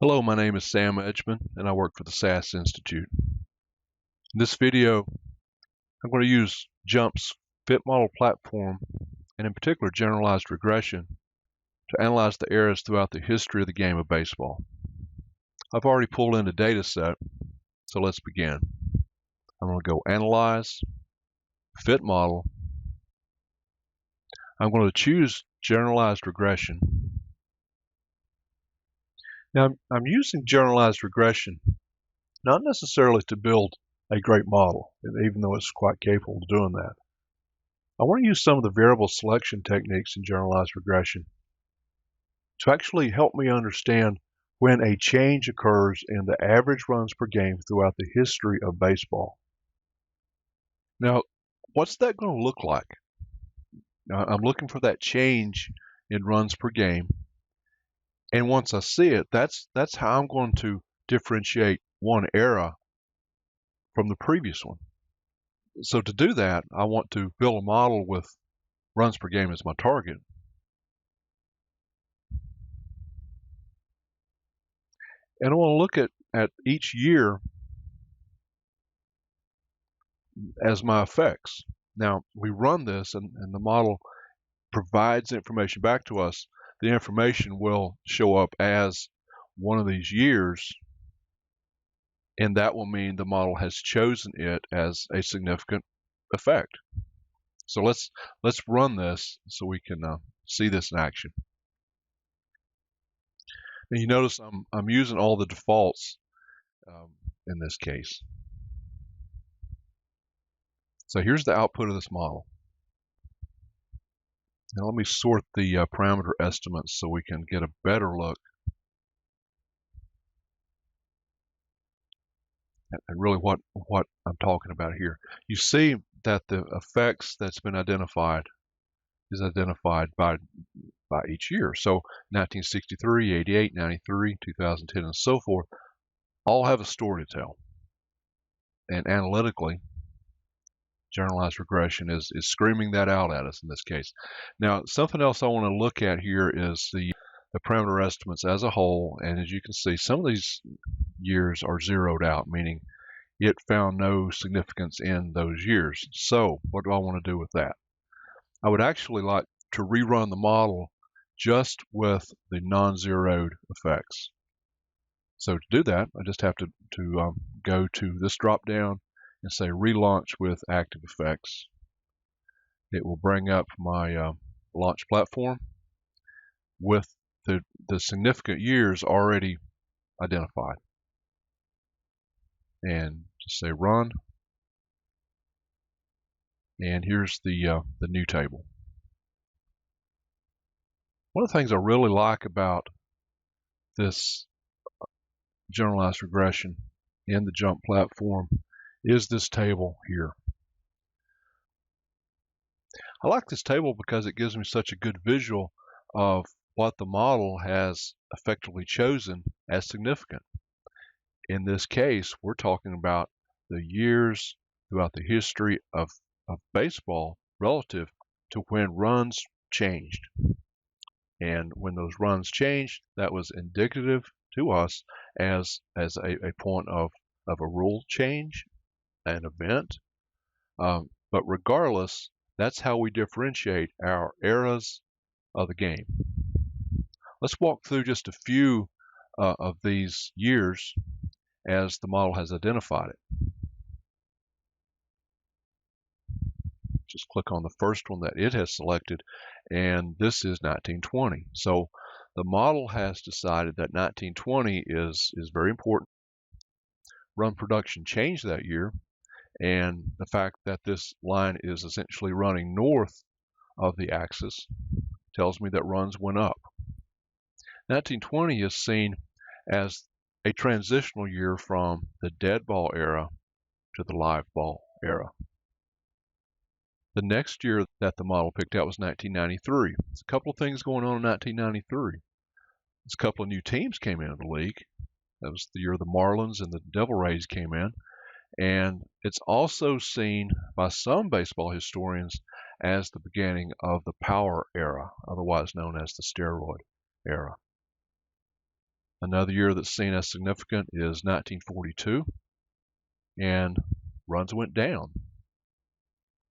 Hello, my name is Sam Edgman, and I work for the SAS Institute. In this video, I'm going to use JMP's fit model platform, and in particular generalized regression, to analyze the eras throughout the history of the game of baseball. I've already pulled in a data set, so let's begin. I'm going to go Analyze, Fit Model. I'm going to choose Generalized Regression. Now, I'm using generalized regression not necessarily to build a great model, even though it's quite capable of doing that. I want to use some of the variable selection techniques in generalized regression to actually help me understand when a change occurs in the average runs per game throughout the history of baseball. Now, what's that going to look like? Now, I'm looking for that change in runs per game, and once I see it, that's how I'm going to differentiate one era from the previous one. So to do that, I want to build a model with runs per game as my target. And I want to look at each year as my effects. Now, we run this and the model provides information back to us. The information will show up as one of these years, and that will mean the model has chosen it as a significant effect. So let's run this so we can see this in action. And you notice I'm using all the defaults in this case. So here's the output of this model. Now let me sort the parameter estimates so we can get a better look at really what I'm talking about here. You see that the effects that's been identified is identified by each year. So 1963, 88, 93, 2010, and so forth all have a story to tell. And analytically, generalized regression is screaming that out at us in this case. Now, something else I want to look at here is the parameter estimates as a whole, and as you can see, some of these years are zeroed out, meaning it found no significance in those years. So what do I want to do with that? I would actually like to rerun the model just with the non-zeroed effects. So to do that, I just have to go to this drop down and say relaunch with active effects. It will bring up my launch platform with the significant years already identified. And just say run. And here's the new table. One of the things I really like about this generalized regression in the JMP platform is this table here. I like this table because it gives me such a good visual of what the model has effectively chosen as significant. In this case, we're talking about the years throughout the history of baseball relative to when runs changed. And when those runs changed, that was indicative to us as a point of a rule change, an event. But regardless, that's how we differentiate our eras of the game. Let's walk through just a few of these years as the model has identified it. Just click on the first one that it has selected, and this is 1920. So the model has decided that 1920 is very important. Run production changed that year, and the fact that this line is essentially running north of the axis tells me that runs went up. 1920 is seen as a transitional year from the dead ball era to the live ball era. The next year that the model picked out was 1993. There's a couple of things going on in 1993. There's a couple of new teams came into the league. That was the year the Marlins and the Devil Rays came in. And it's also seen by some baseball historians as the beginning of the power era, otherwise known as the steroid era. Another year that's seen as significant is 1942, and runs went down.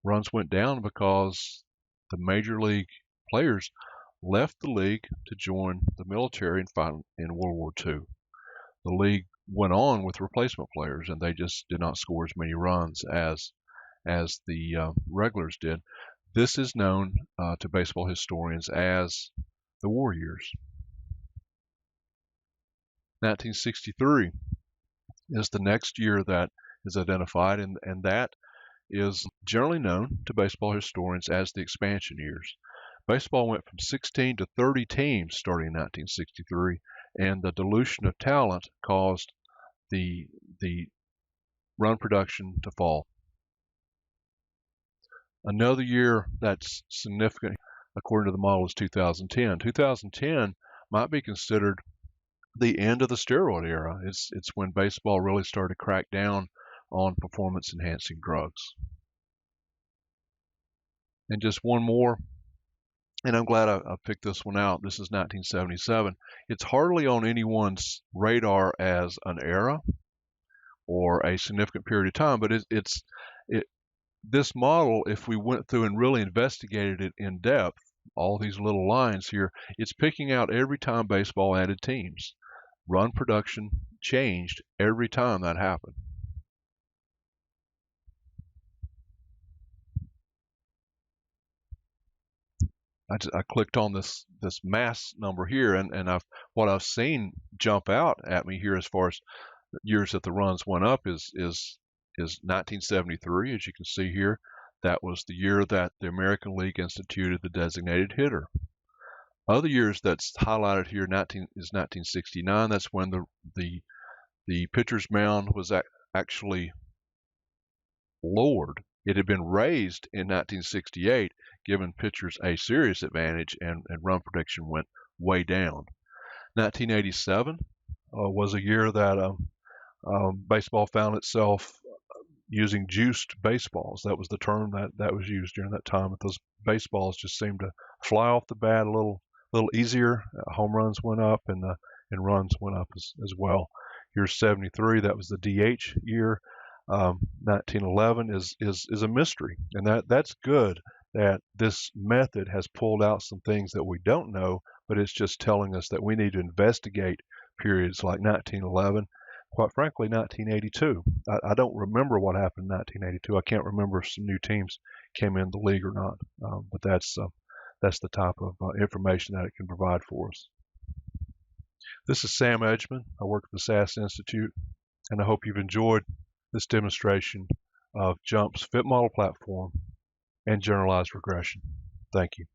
Runs went down because the major league players left the league to join the military and fight in World War II. The league went on with replacement players, and they just did not score as many runs as the regulars did. This is known to baseball historians as the war years. 1963 is the next year that is identified, and that is generally known to baseball historians as the expansion years. Baseball went from 16 to 30 teams starting in 1963, and the dilution of talent caused the run production to fall. Another year that's significant, according to the model, is 2010. 2010 might be considered the end of the steroid era. It's when baseball really started to crack down on performance-enhancing drugs. And just one more, and I'm glad I picked this one out. This is 1977. It's hardly on anyone's radar as an era or a significant period of time, but this model, if we went through and really investigated it in depth, all these little lines here, it's picking out every time baseball added teams. Run production changed every time that happened. I clicked on this mass number here, and what I've seen jump out at me here as far as years that the runs went up is 1973, as you can see here. That was the year that the American League instituted the designated hitter. Other years that's highlighted here is 1969. That's when the pitcher's mound was actually lowered. It had been raised in 1968, giving pitchers a serious advantage, and run production went way down. 1987 was a year that baseball found itself using juiced baseballs. That was the term that was used during that time. But those baseballs just seemed to fly off the bat a little easier. Home runs went up, and runs went up as well. Year 73, that was the DH year. 1911 is a mystery, and that's good that this method has pulled out some things that we don't know, but it's just telling us that we need to investigate periods like 1911. Quite frankly, 1982. I don't remember what happened in 1982. I can't remember if some new teams came in the league or not. But that's the type of information that it can provide for us. This is Sam Edgman. I work at the SAS Institute, and I hope you've enjoyed this demonstration of JMP's fit model platform and generalized regression. Thank you.